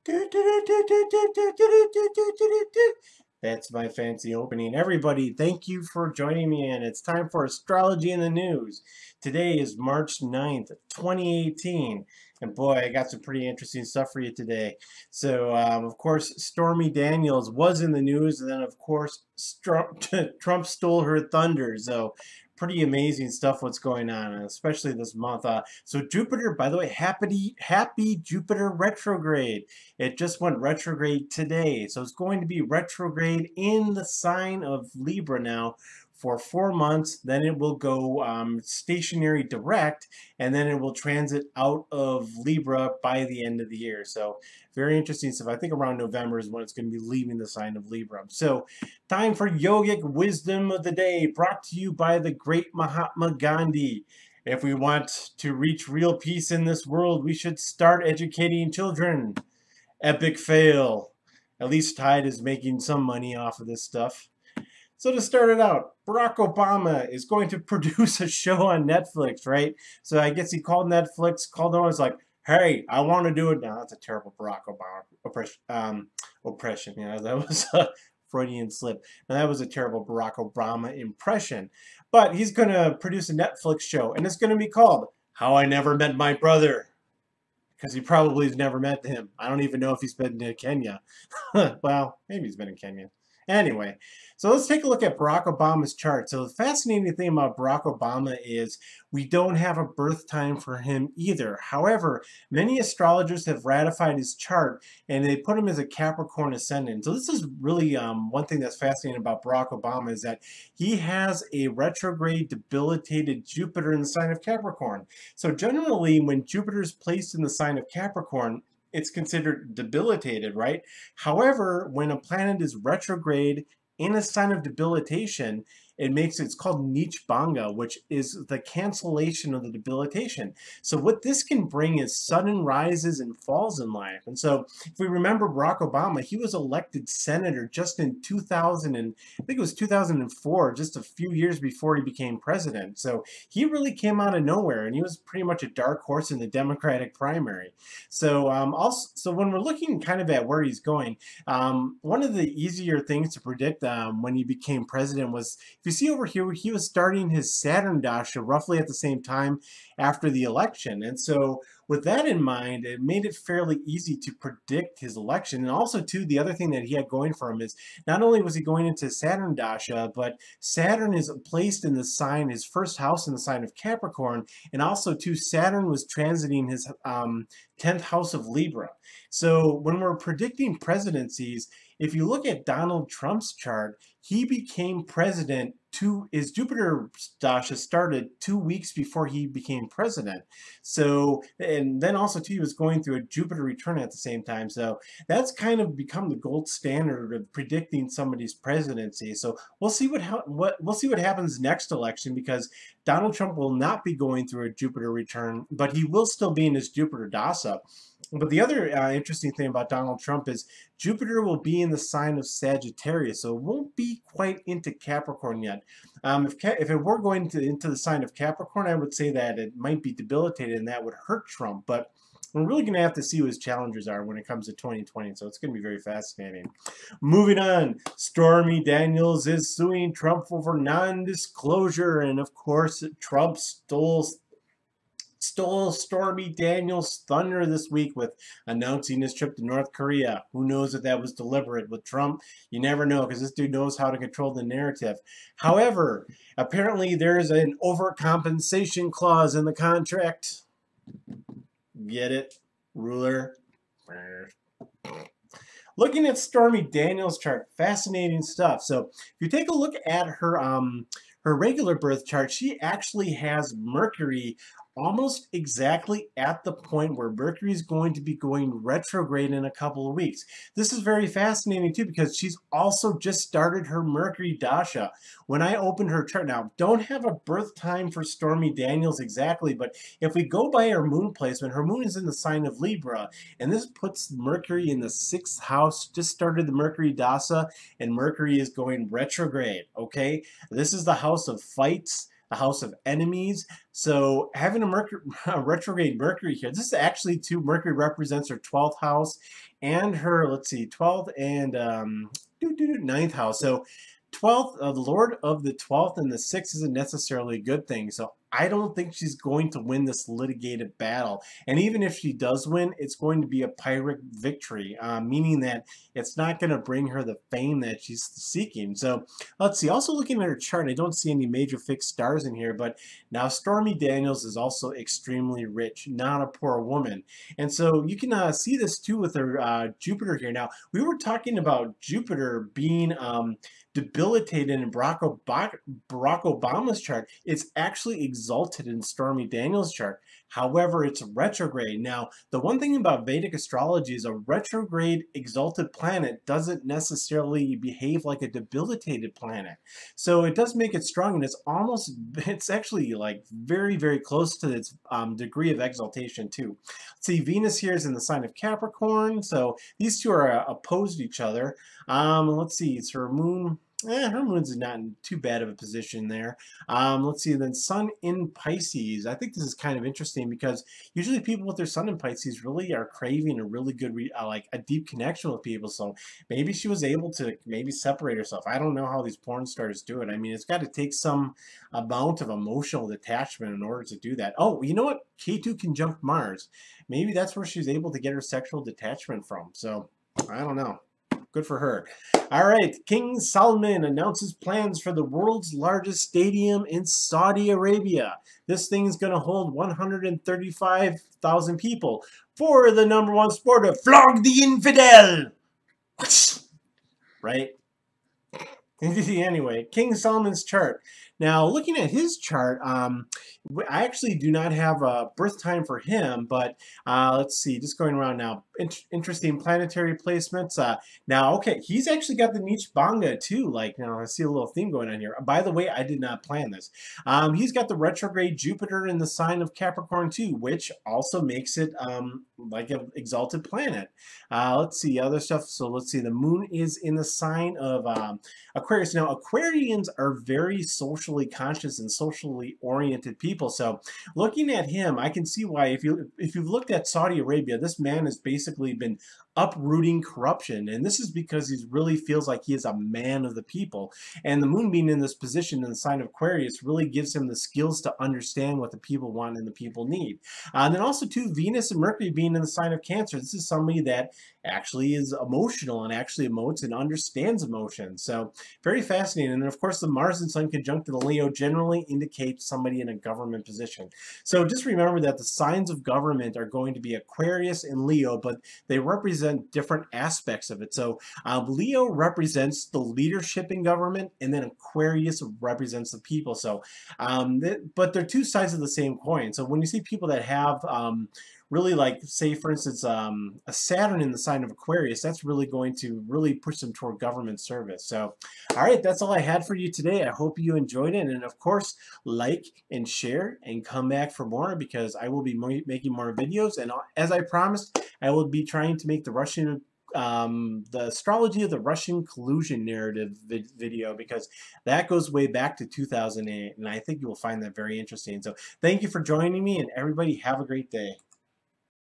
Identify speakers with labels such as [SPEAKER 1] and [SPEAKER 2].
[SPEAKER 1] That's my fancy opening. Everybody, thank you for joining me in. It's time for Astrology in the News. Today is March 9th, 2018. And boy, I got some pretty interesting stuff for you today. So, of course, Stormy Daniels was in the news. And then, of course, Trump stole her thunder. So, pretty amazing stuff what's going on, especially this month. So Jupiter, by the way, happy Jupiter retrograde. It just went retrograde today. So it's going to be retrograde in the sign of Libra now for 4 months. Then it will go stationary direct, and then it will transit out of Libra by the end of the year. So very interesting stuff. I think around November is when it's going to be leaving the sign of Libra. So time for yogic wisdom of the day, brought to you by the great Mahatma Gandhi. If we want to reach real peace in this world, we should start educating children. Epic fail. At least Tide is making some money off of this stuff. So to start it out, Barack Obama is going to produce a show on Netflix, right? So I guess he called Netflix, called them, and was like, hey, I want to do it now. That's a terrible Barack Obama oppression. Yeah, that was a Freudian slip. Now that was a terrible Barack Obama impression. But he's going to produce a Netflix show, and it's going to be called How I Never Met My Brother, because he probably has never met him. I don't even know if he's been to Kenya. Well, maybe he's been in Kenya. Anyway, so let's take a look at Barack Obama's chart. So the fascinating thing about Barack Obama is we don't have a birth time for him either. However, many astrologers have ratified his chart and they put him as a Capricorn ascendant. So this is really one thing that's fascinating about Barack Obama is that he has a retrograde debilitated Jupiter in the sign of Capricorn. So generally, when Jupiter is placed in the sign of Capricorn, it's considered debilitated, right? However, when a planet is retrograde in a sign of debilitation, it's called Nich Banga, which is the cancellation of the debilitation. So what this can bring is sudden rises and falls in life. And so if we remember Barack Obama, he was elected senator just in 2000 and I think it was 2004, just a few years before he became president. So he really came out of nowhere, and he was pretty much a dark horse in the Democratic primary. So so when we're looking kind of at where he's going, one of the easier things to predict when he became president was, if you see over here, he was starting his Saturn dasha roughly at the same time after the election. And so with that in mind, it made it fairly easy to predict his election. And also, too, the other thing that he had going for him is not only was he going into Saturn dasha, but Saturn is placed in the sign, his first house in the sign of Capricorn, and also, too, Saturn was transiting his 10th house of Libra. So when we're predicting presidencies, if you look at Donald Trump's chart, he became president his Jupiter dasha started 2 weeks before he became president. So, and then also too, he was going through a Jupiter return at the same time. So that's kind of become the gold standard of predicting somebody's presidency. So we'll see we'll see what happens next election, because Donald Trump will not be going through a Jupiter return, but he will still be in his Jupiter dasha. But the other interesting thing about Donald Trump is Jupiter will be in the sign of Sagittarius, so it won't be quite into Capricorn yet. If it were going into the sign of Capricorn, I would say that it might be debilitated and that would hurt Trump. But we're really going to have to see who his challengers are when it comes to 2020, so it's going to be very fascinating. Moving on, Stormy Daniels is suing Trump for non-disclosure, and of course, Trump stole Stormy Daniels' thunder this week with announcing his trip to North Korea. Who knows if that was deliberate? With Trump, you never know, because this dude knows how to control the narrative. However, apparently there is an overcompensation clause in the contract. Get it, ruler? Looking at Stormy Daniels' chart, fascinating stuff. So if you take a look at her regular birth chart, she actually has Mercury almost exactly at the point where Mercury is going to be going retrograde in a couple of weeks. This is very fascinating too, because she's also just started her Mercury dasha. When I opened her chart, now don't have a birth time for Stormy Daniels exactly, but if we go by her moon placement, her moon is in the sign of Libra, and this puts Mercury in the 6th house, just started the Mercury dasha, and Mercury is going retrograde, okay? This is the house of fights, the house of enemies. So having a Mercury, a retrograde Mercury here, this is actually too, Mercury represents her 12th house and her, let's see, 12th and 9th house. So 12th, the Lord of the 12th and the 6th isn't necessarily a good thing. So I don't think she's going to win this litigated battle. And even if she does win, it's going to be a Pyrrhic victory, meaning that it's not going to bring her the fame that she's seeking. So let's see. Also looking at her chart, I don't see any major fixed stars in here, but now Stormy Daniels is also extremely rich, not a poor woman. And so you can see this too with her Jupiter here. Now, we were talking about Jupiter being debilitated in Barack Obama's chart. It's actually exalted in Stormy Daniels' chart. However, it's retrograde. Now, the one thing about Vedic astrology is a retrograde exalted planet doesn't necessarily behave like a debilitated planet. So it does make it strong, and it's actually like very, very close to its degree of exaltation too. Let's see, Venus here is in the sign of Capricorn, so these two are opposed to each other. Let's see, it's her moon. Her moon's not in too bad of a position there. Let's see, then Sun in Pisces. I think this is kind of interesting because usually people with their Sun in Pisces really are craving a really good, like a deep connection with people. So maybe she was able to maybe separate herself. I don't know how these porn stars do it. I mean, it's got to take some amount of emotional detachment in order to do that. Oh, you know what? K2 conjunct Mars. Maybe that's where she's able to get her sexual detachment from. So I don't know. Good for her. All right, King Salman announces plans for the world's largest stadium in Saudi Arabia. This thing's going to hold 135,000 people for the #1 sport of flog the infidel. Right? Anyway, King Solomon's chart. Now, looking at his chart, I actually do not have a birth time for him, but let's see, just going around now. Interesting planetary placements. Now, okay, he's actually got the Niche Banga too. Like, now I see a little theme going on here. By the way, I did not plan this. He's got the retrograde Jupiter in the sign of Capricorn too, which also makes it like an exalted planet. Let's see, other stuff. So let's see, the moon is in the sign of Aquarius. Now, Aquarians are very socially conscious and socially oriented people. So looking at him, I can see why if you've looked at Saudi Arabia, this man has basically been uprooting corruption. And this is because he really feels like he is a man of the people. And the moon being in this position in the sign of Aquarius really gives him the skills to understand what the people want and the people need. And then also too, Venus and Mercury being in the sign of Cancer. This is somebody that actually is emotional and actually emotes and understands emotions. So very fascinating. And then of course the Mars and Sun conjunct in Leo generally indicates somebody in a government position. So just remember that the signs of government are going to be Aquarius and Leo, but they represent different aspects of it. So Leo represents the leadership in government, and then Aquarius represents the people. So but they're two sides of the same coin. So when you see people that have really, like, say for instance a Saturn in the sign of Aquarius, that's really going to really push them toward government service. So all right, that's all I had for you today. I hope you enjoyed it, and of course like and share and come back for more, because I will be making more videos, and as I promised, I will be trying to make the astrology of the Russian collusion narrative video, because that goes way back to 2008, and I think you will find that very interesting. So thank you for joining me, and everybody have a great day.